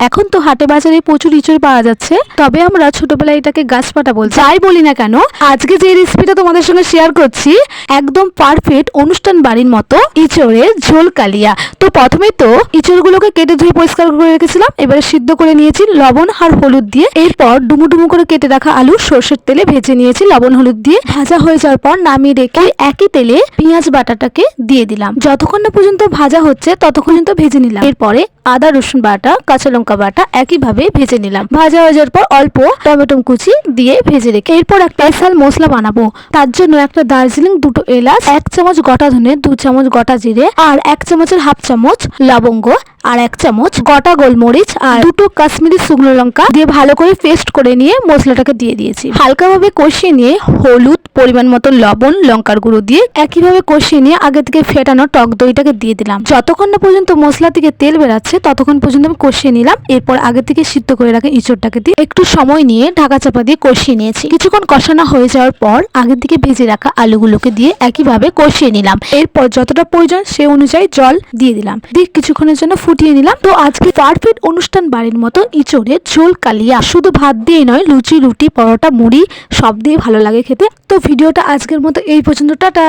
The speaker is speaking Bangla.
এখন তো হাটে বাজারে প্রচুর ইঁচড় পাওয়া যাচ্ছে, তবে আমরা ছোটবেলায় এটাকে গাছপাটা বলছি। যাই বলি না কেন, আজকে যে রেসিপিটা তোমাদের সঙ্গে শেয়ার করছি একদম পারফেক্ট অনুষ্ঠান বাড়ির মতো ইঁচড়ের ঝোল কালিয়া। তো প্রথমে তো ইঁচড়গুলোকে কেটে ধুয়ে পরিষ্কার করে রেখেছিলাম, এবারে সিদ্ধ করে নিয়েছি লবণ আর হলুদ দিয়ে। এরপর ডুমু ডুমু করে কেটে রাখা আলু সর্ষের তেলে ভেজে নিয়েছি লবণ হলুদ দিয়ে। ভাজা হয়ে যাওয়ার পর নামিয়ে রেখে একই তেলে পেঁয়াজ বাটাটাকে দিয়ে দিলাম। যতক্ষণ না পর্যন্ত ভাজা হচ্ছে ততক্ষণ পর্যন্ত ভেজে নিলাম। এরপরে আদা রসুন বাটা, কাঁচা লঙ্কা বাটা একইভাবে ভেজে নিলাম। ভাজা হয়ে যাওয়ার পর অল্প টমেটো কুচি দিয়ে ভেজে রেখে এরপর একটা স্পেশাল মশলা বানাবো। তার জন্য একটা দার্জিলিং, 2টো এলাচ, 1 চামচ গোটা ধনে, 2 চামচ গোটা জিরে আর 1 চামচের হাফ চামচ লবঙ্গ আর 1 চামচ গোটা গোলমরিচ আর 2টো কাশ্মীরি শুকনো লঙ্কা দিয়ে ভালো করে পেস্ট করে নিয়ে মশলাটাকে দিয়ে দিয়েছি। হালকাভাবে কষিয়ে নিয়ে হলুদ, পরিমাণ মতো লবণ, লঙ্কার গুঁড়ো দিয়ে একইভাবে কষিয়ে নিয়ে আগে থেকে ফেটানো টক দইটাকে দিয়ে দিলাম। যতক্ষণ না পর্যন্ত মশলা থেকে তেল বেরাচ্ছে ততক্ষণ পর্যন্ত আমি কষিয়ে নিলাম। এরপর আগে থেকে সিদ্ধ করে রাখা ইঁচড়টাকে দিয়ে একটু সময় নিয়ে ঢাকা চাপা দিয়ে কষিয়ে নিয়েছি। কিছুক্ষণ কষানো হয়ে যাওয়ার পর আগে থেকে ভেজে রাখা আলুগুলোকে দিয়ে একইভাবে কষিয়ে নিলাম। এরপর যতটা প্রয়োজন সে অনুযায়ী জল দিয়ে দিলাম, দিয়ে কিছুক্ষণের জন্য ফুটিয়ে নিলাম। তো আজকে পারফেক্ট অনুষ্ঠান বাড়ির মতো ইঁচড়ের ঝোল কালিয়া শুধু ভাত দিয়ে নয়, লুচি, রুটি, পরোটা, মুড়ি সব দিয়ে ভালো লাগে খেতে। তো ভিডিওটা আজকের মতো এই পর্যন্ত, টাটা।